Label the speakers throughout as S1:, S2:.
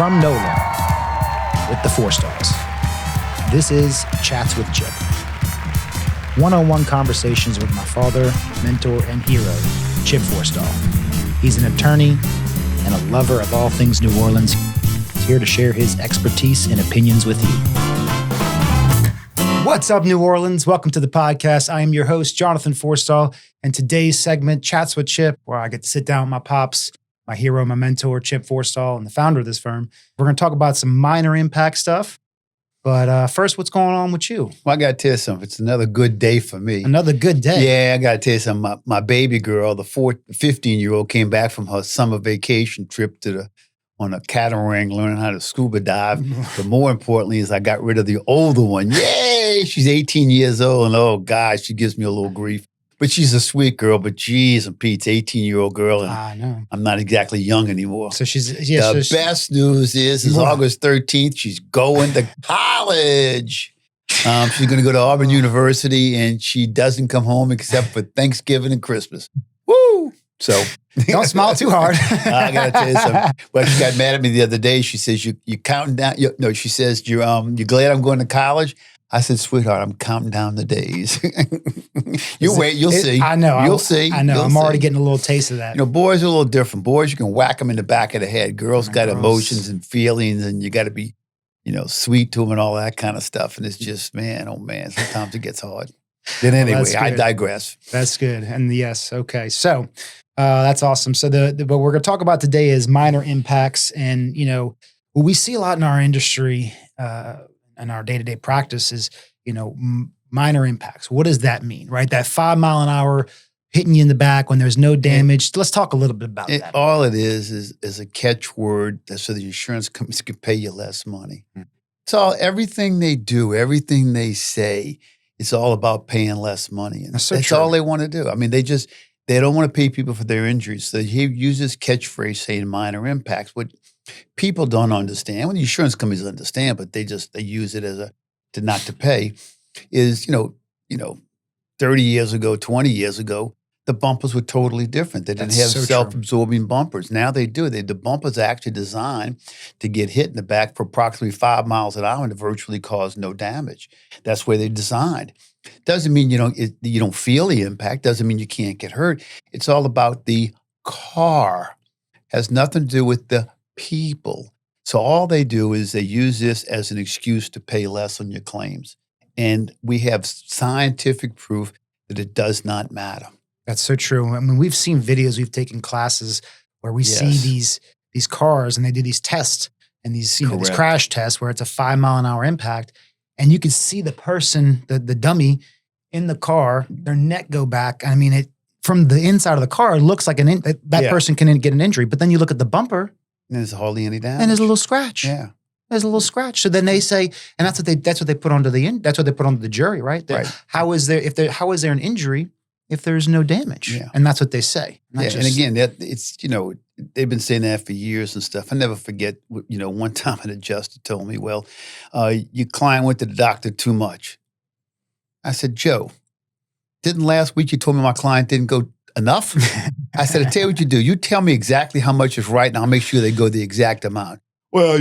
S1: from NOLA with the Forstalls. This is Chats with Chip. One-on-one conversations with my father, mentor, and hero, Chip Forstall. He's an attorney and a lover of all things New Orleans. He's here to share his expertise and opinions with you. What's up, New Orleans? Welcome to the podcast. I am your host, Jonathan Forstall, and today's segment, Chats with Chip, where I get to sit down with my pops, my hero, my mentor, Chip Forstall, and the founder of this firm. We're going to talk about some minor impact stuff. But first, what's going on with you?
S2: Well, I got to tell you something. It's another good day for me.
S1: Another good day?
S2: Yeah, I got to tell you something. My baby girl, the 15-year-old, came back from her summer vacation trip on a catamaran learning how to scuba dive. But more importantly is I got rid of the older one. Yay! She's 18 years old, and oh, God, she gives me a little grief. But she's a sweet girl, but geez and Pete's 18-year-old girl, and
S1: I know.
S2: I'm not exactly young anymore.
S1: So she's...
S2: The best news is August 13th, she's going to college. She's going to go to Auburn University, and she doesn't come home except for Thanksgiving and Christmas. Woo! So...
S1: Don't smile too hard.
S2: I got to tell you something. Well, she got mad at me the other day. She says, you're counting down... she says, you're glad I'm going to college? I said, sweetheart, I'm counting down the days. You wait, you'll see.
S1: I know.
S2: You'll see.
S1: I know.
S2: You'll
S1: I'm already
S2: see.
S1: getting a little taste of that.
S2: Boys are a little different. Boys, you can whack them in the back of the head. Girls got emotions and feelings, and you got to be, sweet to them and all that kind of stuff. And it's just, man, oh man, sometimes it gets hard. Then anyway, I digress.
S1: That's good. And yes, okay. So that's awesome. So what we're going to talk about today is minor impacts. And, what we see a lot in our industry and our day-to-day practice is, minor impacts. What does that mean, right? That 5 mile an hour hitting you in the back when there's no damage. Let's talk a little bit about that.
S2: All it is a catchword so the insurance companies can pay you less money. So everything they do, everything they say, it's all about paying less money. And that's all they want to do. I mean, they don't want to pay people for their injuries. So he uses catchphrase saying minor impacts. What people don't understand, well, the insurance companies understand, but they use it as not to pay, is, 30 years ago, 20 years ago, the bumpers were totally different. They didn't have self-absorbing bumpers. Now they do. The bumpers are actually designed to get hit in the back for approximately 5 miles an hour and to virtually cause no damage. That's where they're designed. Doesn't mean you don't feel the impact. Doesn't mean you can't get hurt. It's all about the car. Has nothing to do with the people. So all they do is they use this as an excuse to pay less on your claims. And we have scientific proof that it does not matter.
S1: That's so true. I mean, we've seen videos, we've taken classes where we see these cars and they do these tests and these crash tests where it's a 5 mile an hour impact. And you can see the person, the dummy in the car, their neck go back. I mean, from the inside of the car, it looks like that person can get an injury. But then you look at the bumper.
S2: And there's hardly any damage.
S1: And there's a little scratch.
S2: Yeah.
S1: There's a little scratch. So then they say, and that's what they put onto the jury, right?
S2: Right.
S1: How is there an injury if there's no damage?
S2: Yeah.
S1: And that's what they say.
S2: And again, it's they've been saying that for years and stuff. I never forget, one time an adjuster told me, well, your client went to the doctor too much. I said, Joe, didn't last week you told me my client didn't go enough? I said, I tell you what you do. You tell me exactly how much is right, and I'll make sure they go the exact amount. Well,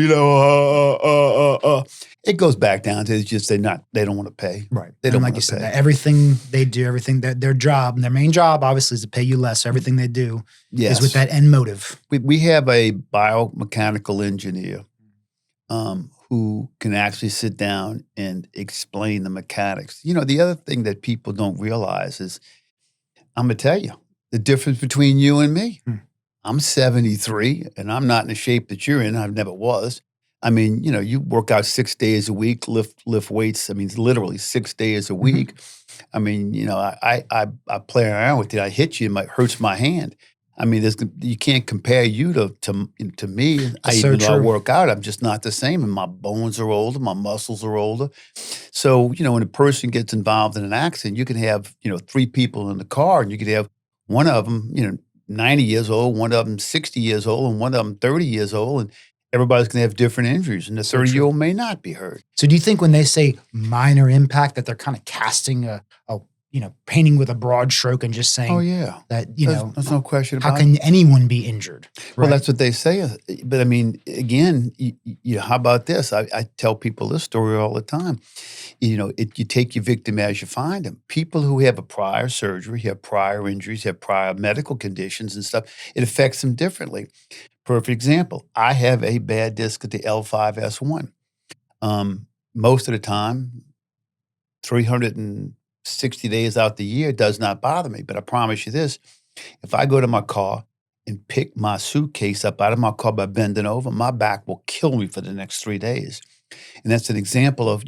S2: it goes back down to it's just they don't want to pay.
S1: Right.
S2: They don't
S1: like
S2: want
S1: you
S2: to pay.
S1: Said, everything they do, everything that their job, their main job, obviously, is to pay you less. So everything they do is with that end motive.
S2: We have a biomechanical engineer who can actually sit down and explain the mechanics. The other thing that people don't realize is, I'm going to tell you, the difference between you and me. I'm 73, and I'm not in the shape that you're in. I never was. I mean, you work out 6 days a week, lift weights. I mean, literally 6 days a week. I mean, I play around with it. I hit you, it hurts my hand. I mean, you can't compare you to me. I work out, I'm just not the same. And my bones are older, my muscles are older. So, when a person gets involved in an accident, you can have, 3 people in the car, and you could have one of them, 90 years old, one of them 60 years old, and one of them 30 years old, and everybody's going to have different injuries, and the 30-year-old may not be hurt.
S1: So do you think when they say minor impact that they're kind of casting a painting with a broad stroke and just saying, that
S2: there's no question about it.
S1: How can anyone be injured? Right?
S2: Well, that's what they say. But I mean, again, how about this? I tell people this story all the time. You take your victim as you find them. People who have a prior surgery, have prior injuries, have prior medical conditions and stuff, it affects them differently. Perfect example. I have a bad disc at the L5S1. Most of the time, 360 days out the year does not bother me. But I promise you this, if I go to my car and pick my suitcase up out of my car by bending over, my back will kill me for the next 3 days. And that's an example of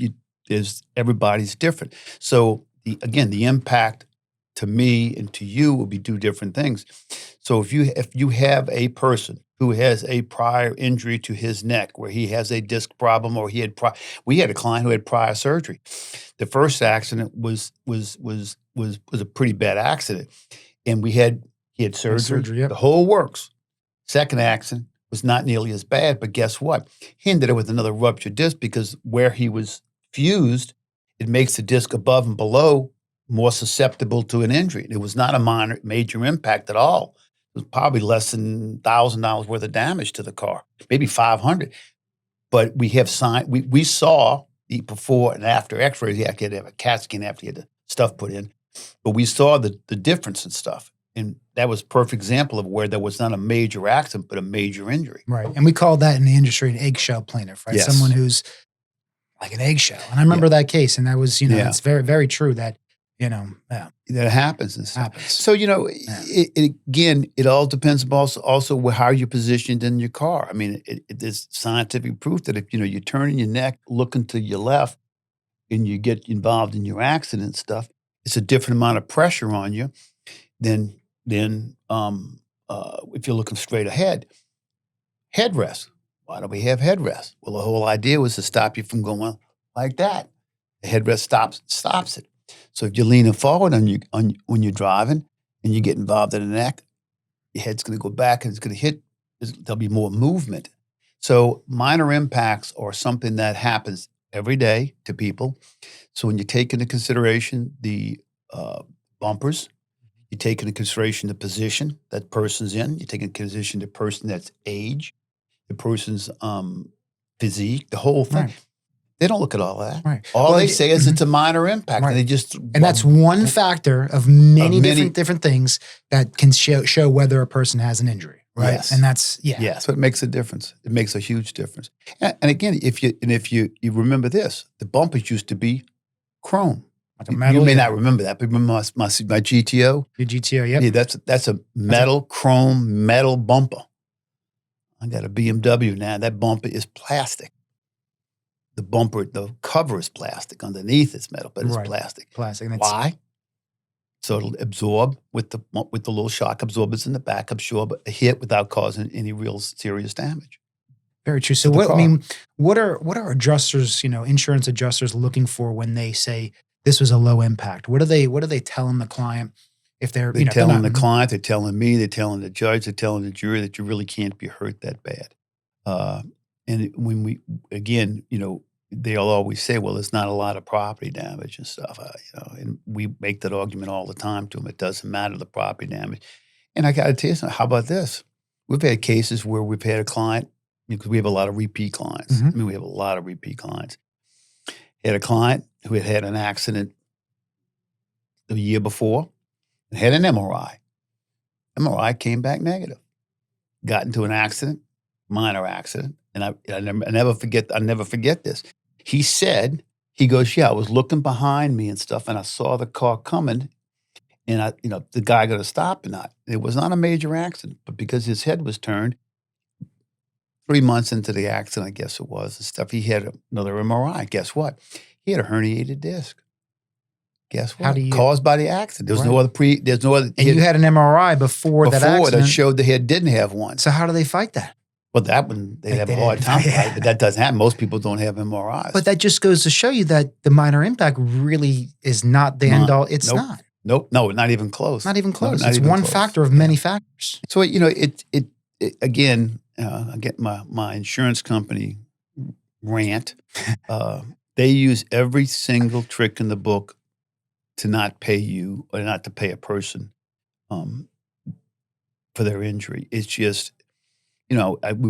S2: everybody's different. So the impact to me and to you will be two different things. So if you have a person who has a prior injury to his neck, where he has a disc problem, or we had a client who had prior surgery. The first accident was a pretty bad accident, and he had surgery.
S1: Yep.
S2: The whole works. Second accident was not nearly as bad, but guess what? He ended up with another ruptured disc because where he was fused, it makes the disc above and below more susceptible to an injury. It was not a major impact at all. It was probably less than $1,000 worth of damage to the car, maybe $500. But we saw the before and after X-rays. He had to have a CAT scan after he had the stuff put in, but we saw the difference in stuff, and that was a perfect example of where there was not a major accident but a major injury.
S1: Right, and we call that in the industry an eggshell plaintiff, right?
S2: Yes.
S1: Someone who's like an eggshell. And I remember that case, and that was it's very, very true that.
S2: That happens. So, it all depends also how you're positioned in your car. I mean, there's scientific proof that if, you're turning your neck, looking to your left, and you get involved in your accident stuff, it's a different amount of pressure on you than if you're looking straight ahead. Headrest. Why do we have headrest? Well, the whole idea was to stop you from going like that. The headrest stops it. So if you're leaning forward when you're driving and you get involved in the neck, your head's going to go back and it's going to hit. There'll be more movement. So minor impacts are something that happens every day to people. So when you take into consideration the bumpers, you take into consideration the position that person's in, you take into consideration the person that's age, the person's physique, the whole thing.
S1: Right.
S2: They don't look at all that.
S1: Right.
S2: All they say is it's a minor impact.
S1: Right.
S2: And
S1: that's one factor of many different things that can show whether a person has an injury. Right.
S2: Yes.
S1: And that's
S2: So it makes a difference. It makes a huge difference. And again, if you remember this, the bumpers used to be chrome.
S1: Like a metal,
S2: you may not remember that, but remember my GTO?
S1: Your GTO, yep.
S2: Yeah, that's a chrome metal bumper. I got a BMW now. That bumper is plastic. The cover is plastic. Underneath it's metal, but it's plastic.
S1: Plastic.
S2: Why? So it'll absorb with the little shock absorbers in the back, absorb a hit without causing any real serious damage.
S1: Very true. So what are adjusters, insurance adjusters looking for when they say this was a low impact? What are they telling the client if they're
S2: telling the client, they're telling me, they're telling the judge, they're telling the jury that you really can't be hurt that bad. And when they'll always say, well, there's not a lot of property damage and stuff, and we make that argument all the time to them. It doesn't matter the property damage. And I got to tell you something, how about this? We've had cases where we've had a client, because we have a lot of repeat clients.
S1: Mm-hmm.
S2: I mean, we have a lot of repeat clients. Had a client who had an accident the year before and had an MRI. MRI came back negative. Got into an accident, minor accident. And I never forget this. He said, he goes, I was looking behind me and stuff, and I saw the car coming, and the guy got to stop or not. It was not a major accident, but because his head was turned, 3 months into the accident, I guess it was, and stuff, he had another MRI. Guess what? He had a herniated disc. Guess what? Caused by the accident. There's no other
S1: And you had an MRI before that accident.
S2: That showed the head didn't have one.
S1: So how do they fight that?
S2: Well, that one, they have a hard time, right? But that doesn't happen. Most people don't have MRIs.
S1: But that just goes to show you that the minor impact really is not the end all. It's not.
S2: Nope. No, not even close.
S1: Not even close. It's one factor of many factors.
S2: So, again, I get my insurance company rant. They use every single trick in the book to not pay you or not to pay a person for their injury. It's just, we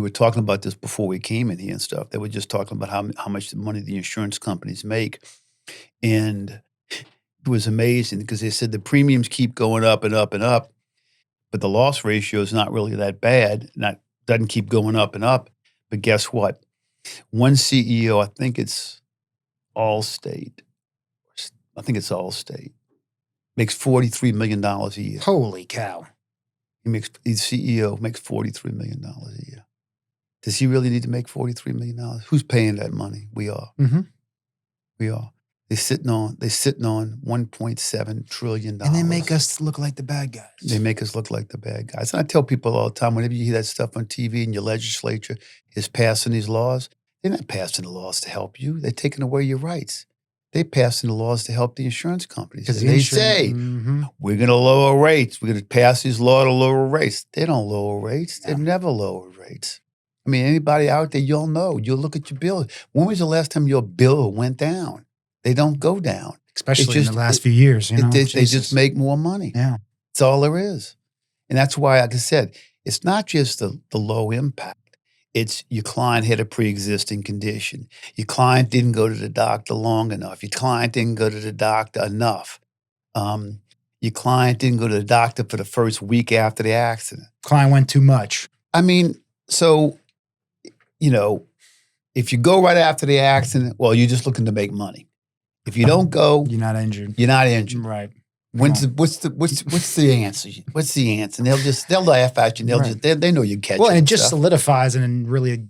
S2: were talking about this before we came in here and stuff. They were just talking about how much money the insurance companies make. And it was amazing because they said the premiums keep going up and up and up, but the loss ratio is not really that bad. Doesn't keep going up and up. But guess what? One CEO, I think it's Allstate, makes $43 million a year.
S1: Holy cow.
S2: His CEO makes $43 million a year. Does he really need to make $43 million? Who's paying that money? We are.
S1: Mm-hmm.
S2: We are. They're sitting on $1.7 trillion.
S1: And they make us look like the bad guys.
S2: They make us look like the bad guys. And I tell people all the time, whenever you hear that stuff on TV and your legislature is passing these laws, they're not passing the laws to help you. They're taking away your rights. They're passing the laws to help the insurance companies. They say, we're going to lower rates. We're going to pass these laws to lower rates. They don't lower rates. They've never lowered rates. I mean, anybody out there, you'll know. You'll look at your bill. When was the last time your bill went down? They don't go down.
S1: Especially in the last few years.
S2: They just make more money.
S1: Yeah.
S2: That's all there is. And that's why, like I said, it's not just the low impact. It's your client had a pre-existing condition. Your client didn't go to the doctor long enough. Your client didn't go to the doctor enough. Your client didn't go to the doctor for the first week after the accident.
S1: Client went too much.
S2: I mean, so, if you go right after the accident, well, you're just looking to make money. If you don't go,
S1: you're not injured.
S2: You're not injured.
S1: Right.
S2: What's the answer? What's the answer? And they'll laugh at you. And they know you catch it.
S1: Well, and it just solidifies and really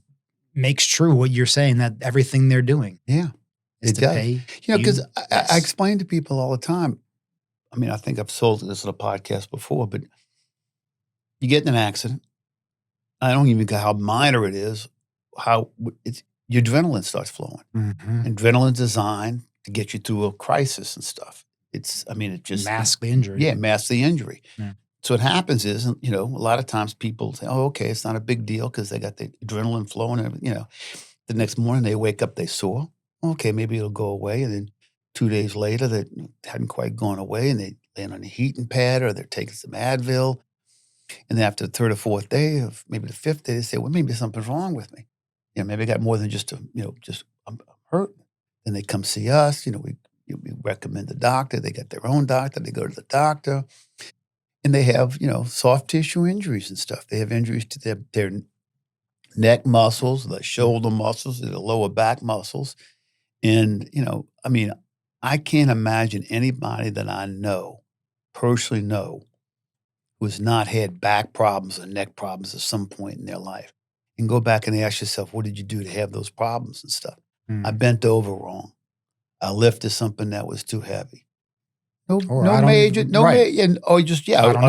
S1: makes true what you're saying, that everything they're doing.
S2: Yeah,
S1: it does.
S2: Because I explain to people all the time. I mean, I think I've sold this on a podcast before, but you get in an accident. I don't even care how minor it is. Your adrenaline starts flowing.
S1: Mm-hmm.
S2: Adrenaline's designed to get you through a crisis and stuff. It just
S1: masks the injury.
S2: Yeah, masks the injury.
S1: Yeah.
S2: So what happens is, a lot of times people say, "Oh, okay, it's not a big deal because they got the adrenaline flowing." And the next morning they wake up, they sore. Okay, maybe it'll go away. And then 2 days later, that hadn't quite gone away, and they land on a heating pad or they're taking some Advil. And then after the third or fourth day, or maybe the fifth day, they say, "Well, maybe something's wrong with me. Maybe I got more than just I'm hurt." Then they come see us. We recommend the doctor. They got their own doctor. They go to the doctor, and they have soft tissue injuries and stuff. They have injuries to their neck muscles, the shoulder muscles, the lower back muscles, and I can't imagine anybody that I personally know, who has not had back problems or neck problems at some point in their life. And go back and ask yourself, what did you do to have those problems and stuff? I bent over wrong. I lifted something that was too heavy. I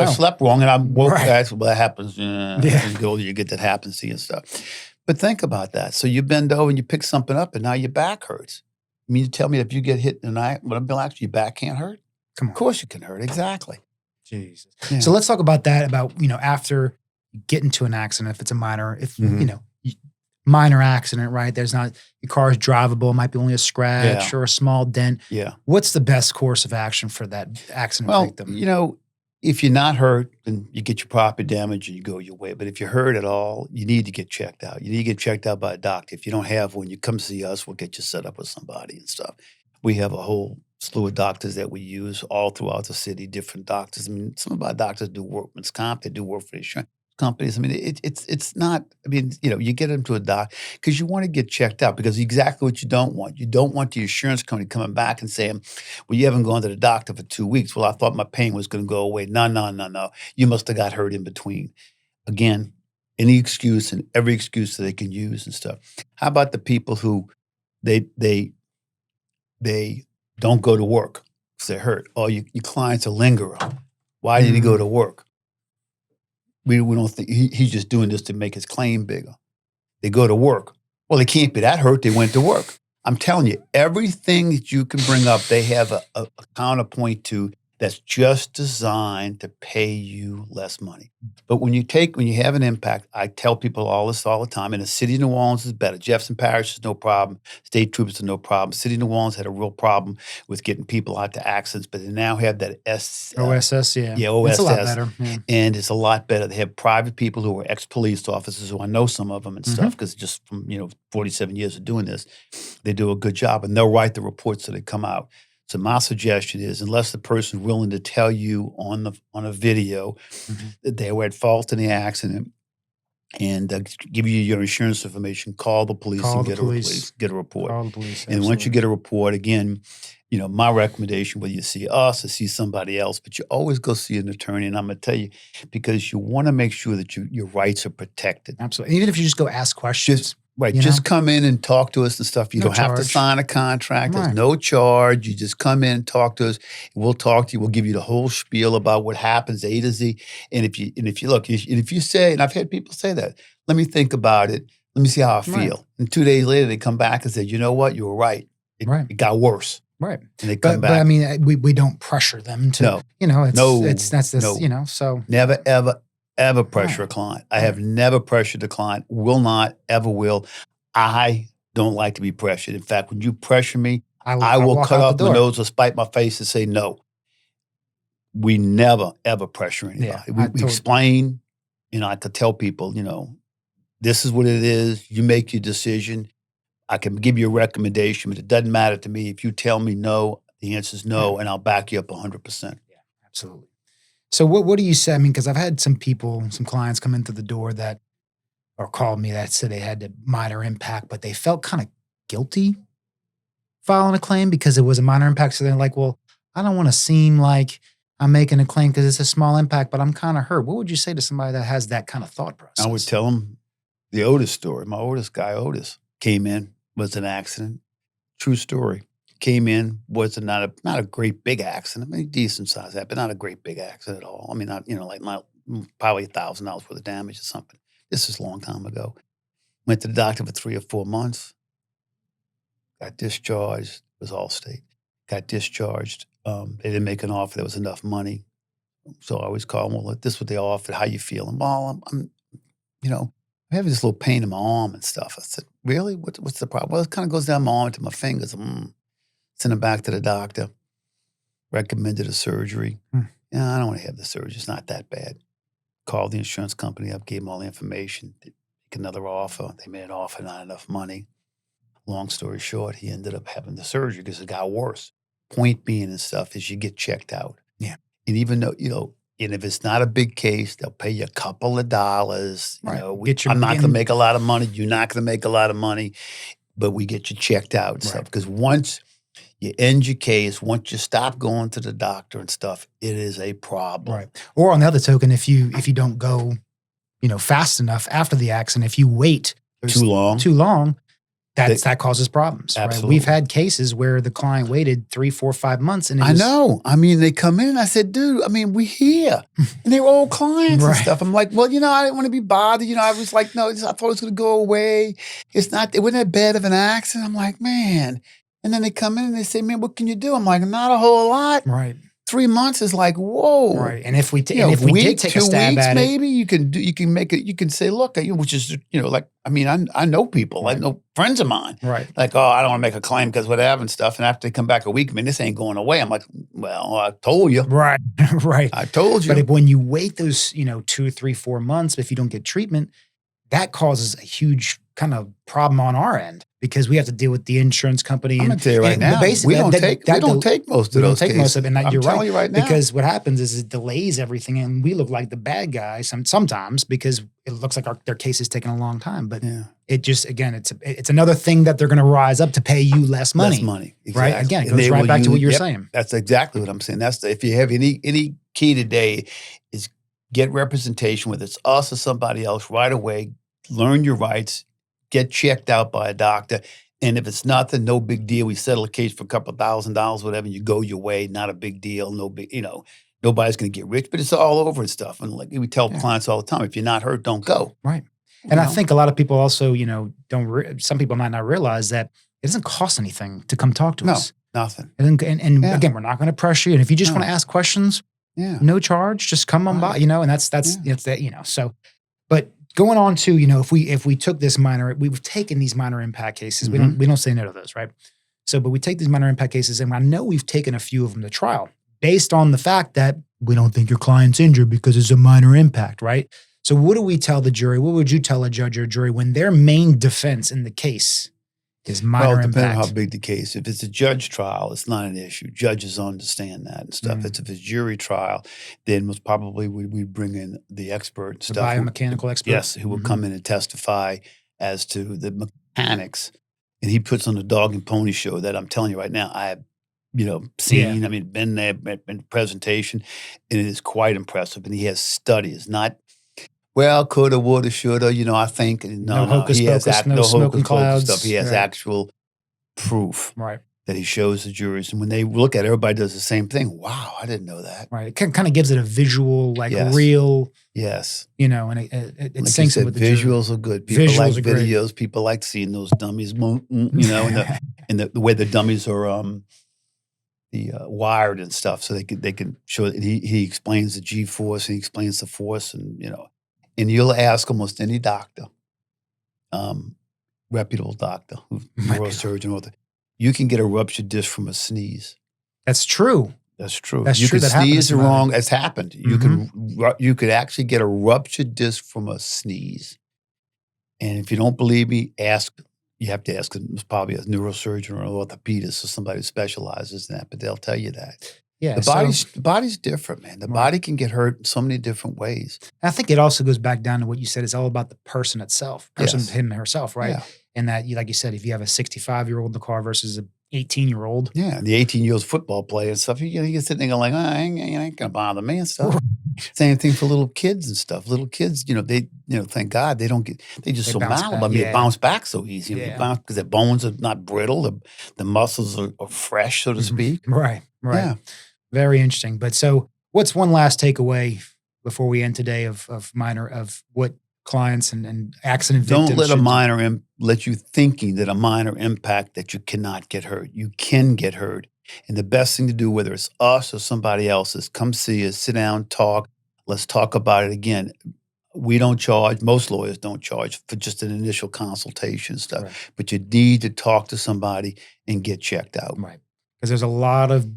S2: slept wrong and I woke. Right. That's what happens. As you go, you get that happens to you and stuff. But think about that. So you bend over and you pick something up, and now your back hurts. I mean, you tell me if you get hit in the night, your back can't hurt?
S1: Come on.
S2: Of course it can hurt. Exactly.
S1: Jesus. Yeah. So let's talk about that. After you get into an accident, if it's a minor, minor accident, right? There's not, your car is drivable, it might be only a scratch or a small dent.
S2: Yeah.
S1: What's the best course of action for that accident victim?
S2: If you're not hurt, then you get your property damage and you go your way. But if you're hurt at all, you need to get checked out. You need to get checked out by a doctor. If you don't have one, you come see us, we'll get you set up with somebody and stuff. We have a whole slew of doctors that we use all throughout the city, different doctors. I mean, some of our doctors do workman's comp, they do work for the insurance companies. I mean, it's not, you get them to a doc because you want to get checked out, because exactly what you don't want. You don't want the insurance company coming back and saying, well, you haven't gone to the doctor for 2 weeks. Well, I thought my pain was going to go away. No. You must have got hurt in between. Again, any excuse and every excuse that they can use and stuff. How about the people who they don't go to work because they're hurt? Oh, your client's a lingerer. Why did he go to work? We don't think he's just doing this to make his claim bigger. They go to work. Well, they can't be that hurt. They went to work. I'm telling you, everything that you can bring up, they have a counterpoint to that's just designed to pay you less money. But when you have an impact, I tell people all this all the time, and the city of New Orleans is better. Jefferson Parish is no problem. State troopers are no problem. City of New Orleans had a real problem with getting people out to accidents, but they now have that
S1: OSS, yeah.
S2: Yeah, OSS.
S1: It's a lot better. Yeah.
S2: And it's a lot better. They have private people who are ex-police officers, who I know some of them and stuff, because just from 47 years of doing this, they do a good job, and they'll write the reports that come out. So my suggestion is, unless the person is willing to tell you on a video that they were at fault in the accident and give you your insurance information, call the police and get a report.
S1: Call the police.
S2: And once you get a report, again, my recommendation, whether you see us or see somebody else, but you always go see an attorney. And I'm going to tell you, because you want to make sure that your rights are protected.
S1: Absolutely. Even if you just go ask questions.
S2: Just come in and talk to us and stuff. You don't have to sign a contract. There's no charge. You just come in and talk to us. We'll talk to you. We'll give you the whole spiel about what happens, A to Z. And if you say, and I've had people say that, let me think about it. Let me see how I feel. And 2 days later, they come back and say, you know what? You were right. It got worse.
S1: Right.
S2: And they come back.
S1: But I mean, we don't pressure them to, so.
S2: Never, ever pressure a client. I have never pressured a client, will not, ever will. I don't like to be pressured. In fact, when you pressure me, I will cut off my nose or spite my face and say no. We never, ever pressure anybody.
S1: Yeah,
S2: we explain, I could tell people, this is what it is. You make your decision. I can give you a recommendation, but it doesn't matter to me. If you tell me no, the answer is no, and I'll back you up 100%.
S1: Yeah, absolutely. So what do you say? I mean, because I've had some clients come into the door that, or called me that said they had a minor impact, but they felt kind of guilty filing a claim because it was a minor impact. So they're like, well, I don't want to seem like I'm making a claim because it's a small impact, but I'm kind of hurt. What would you say to somebody that has that kind of thought process?
S2: I would tell them the Otis story. My oldest guy, Otis, came in, was an accident. True story. Came in, was not a great big accident. I mean, decent size, but not a great big accident at all. I mean, not probably $1,000 worth of damage or something. This is a long time ago. Went to the doctor for 3 or 4 months. Got discharged. It was Allstate. Got discharged. They didn't make an offer. There was enough money. So I always call them, well, this is what they offered. How you feeling? Well, I'm having this little pain in my arm and stuff. I said, really? What's the problem? Well, it kind of goes down my arm to my fingers. Sent him back to the doctor. Recommended a surgery. Yeah, I don't want to have the surgery. It's not that bad. Called the insurance company up, gave them all the information. They make another offer. They made an offer, not enough money. Long story short, he ended up having the surgery because it got worse. Point being and stuff is you get checked out.
S1: Yeah.
S2: And even though, and if it's not a big case, they'll pay you a couple of dollars.
S1: Right.
S2: I'm not going to make a lot of money. You're not going to make a lot of money, but we get you checked out and stuff. Because once you end your case, once you stop going to the doctor and stuff, it is a problem.
S1: Right. Or on the other token, if you don't go, fast enough after the accident, if you wait
S2: too long,
S1: that causes problems.
S2: Absolutely.
S1: Right? We've had cases where the client waited 3, 4, 5 months, and
S2: I know. I mean, they come in and I said, dude, we here. And they were old clients and stuff. I'm like, well, I didn't want to be bothered. I was like, no, I thought it was going to go away. It wasn't that bad of an accident. I'm like, man. And then they come in and they say, man, what can you do? I'm like, not a whole lot.
S1: Right.
S2: 3 months is like, whoa.
S1: Right. And if we did take a stab at it,
S2: maybe you can make it. You can say, look, which is I know people. Right. I know friends of mine.
S1: Right.
S2: Like, oh, I don't want to make a claim because whatever and stuff. And after they come back a week, this ain't going away. I'm like, well, I told you.
S1: Right. Right.
S2: I told you.
S1: But when you wait those 2, 3, 4 months, if you don't get treatment, that causes a huge kind of problem on our end because we have to deal with the insurance company.
S2: I'm going to tell you right now, we don't take most of those cases.
S1: Most of it. And you're right.
S2: You right now.
S1: Because what happens is it delays everything and we look like the bad guy sometimes because it looks like their case is taking a long time. But it just, again, it's another thing that they're going to rise up to pay you less money.
S2: Less money. Exactly.
S1: Right? Again, it goes right back to what you're saying.
S2: That's exactly what I'm saying. If you have any key today is get representation, whether it's us or somebody else right away, learn your rights, get checked out by a doctor. And if it's nothing, no big deal. We settle a case for a couple $1,000s, whatever, and you go your way. Not a big deal. No big, nobody's going to get rich, but it's all over and stuff. And like we tell clients all the time, if you're not hurt, don't go.
S1: Right. And I think a lot of people also, some people might not realize that it doesn't cost anything to come talk to us.
S2: Nothing.
S1: And again, we're not going to pressure you. And if you just want to ask questions, no charge, just come on by, and that's that, so, but going on to, if we took this we've taken these minor impact cases, we don't say no to those, right? So, but we take these minor impact cases, and I know we've taken a few of them to trial based on the fact that we don't think your client's injured because it's a minor impact, right? So what do we tell the jury? What would you tell a judge or jury when their main defense in the case is minor impact?
S2: Depending on how big the case. If it's a judge trial, it's not an issue. Judges understand that and stuff. If it's jury trial, then most probably we'd bring in the expert
S1: The biomechanical expert?
S2: Yes, who will come in and testify as to the mechanics. And he puts on the dog and pony show that I'm telling you right now, I have seen, been there, been presentation, and it is quite impressive. And he has studies, not, coulda, woulda, shoulda, I think.
S1: No hocus pocus, no smoking clouds.
S2: Stuff. He has actual proof that he shows the juries. And when they look at it, everybody does the same thing. Wow, I didn't know that.
S1: Right. It kind of gives it a visual, real.
S2: Yes.
S1: And it
S2: like
S1: sinks in with the jury.
S2: Visuals are good. People like videos. Great. People like seeing those dummies, and the way the dummies are wired and stuff, so they can show it. He explains the G-force, and he explains the force, and and you'll ask almost any doctor, reputable doctor, neurosurgeon, you can get a ruptured disc from a sneeze.
S1: That's true.
S2: That's true.
S1: That's
S2: you
S1: true.
S2: can sneeze wrong. It's happened.
S1: Mm-hmm.
S2: You could actually get a ruptured disc from a sneeze. And if you don't believe me, you have to ask probably a neurosurgeon or an orthopedist or somebody who specializes in that, but they'll tell you that.
S1: Yeah,
S2: the body's different, man. The body can get hurt in so many different ways.
S1: I think it also goes back down to what you said. It's all about the person itself, him or herself, right? Yeah. And that, like you said, if you have a 65-year-old in the car versus an 18-year-old.
S2: Yeah, the 18-year-old football player and stuff, you sit there like, I ain't going to bother me and stuff. Same thing for little kids and stuff. Little kids, they thank God they just so malleable. They bounce back so easy. Because their bones are not brittle. The muscles are fresh, so to speak.
S1: Right. Yeah. Very interesting. But so what's one last takeaway before we end today of what clients and accident victims?
S2: Don't let let you thinking that a minor impact that you cannot get hurt. You can get hurt. And the best thing to do, whether it's us or somebody else, is come see us, sit down, talk. Let's talk about it again. We don't charge. Most lawyers don't charge for just an initial consultation stuff. Right. But you need to talk to somebody and get checked out.
S1: Right. Because there's a lot of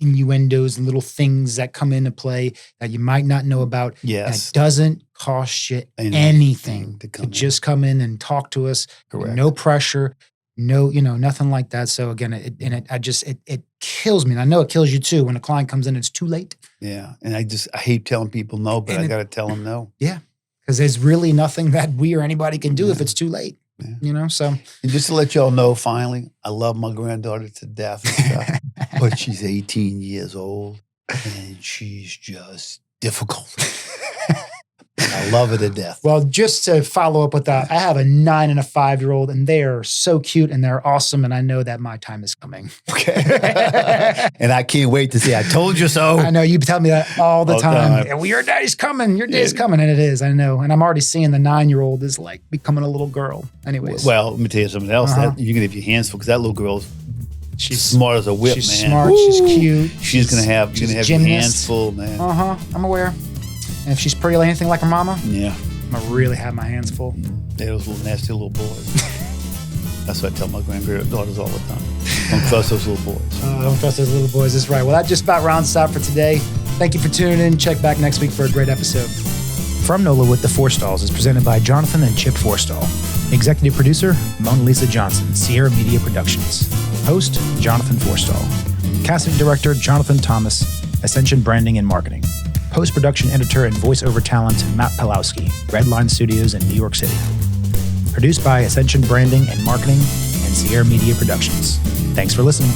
S1: innuendos and little things that come into play that you might not know about.
S2: Yes.
S1: And it doesn't cost you anything to just come in and talk to us.
S2: Correct.
S1: No pressure, nothing like that. So again, it kills me. And I know it kills you too when a client comes in and it's too late.
S2: Yeah. And I hate telling people no, but I got to tell them no.
S1: Yeah. Because there's really nothing that we or anybody can do if it's too late. Yeah. So.
S2: And just to let y'all know, finally, I love my granddaughter to death and stuff, but she's 18 years old and she's just difficult. I love her to death.
S1: Well, just to follow up with that, I have a 9 and a 5-year-old, and they are so cute and they're awesome. And I know that my time is coming.
S2: Okay. And I can't wait to see. I told you so.
S1: I know you tell me that all the time. And your day's coming. Your day's coming. And it is. I know. And I'm already seeing the 9-year-old is like becoming a little girl. Anyways.
S2: Well, let me tell you something else. You can have your hands full because that little girl's she's smart as a whip,
S1: she's
S2: man.
S1: Smart.
S2: Woo!
S1: She's cute.
S2: You're gonna have your hands full, man.
S1: I'm aware. And if she's pretty like anything like her mama,
S2: yeah,
S1: I'm gonna really have my hands full.
S2: They're those little nasty little boys. That's what I tell my granddaughters all the time. Don't trust those little boys.
S1: Don't trust those little boys. That's right. Well, that just about rounds it out for today. Thank you for tuning in. Check back next week for a great episode. From NOLA with the Forstalls is presented by Jonathan and Chip Forstall. Executive producer, Mona Lisa Johnson, Sierra Media Productions. Host, Jonathan Forstall. Casting director, Jonathan Thomas, Ascension Branding and Marketing. Post-production editor and voiceover talent, Matt Pawlowski, Redline Studios in New York City. Produced by Ascension Branding and Marketing and Sierra Media Productions. Thanks for listening.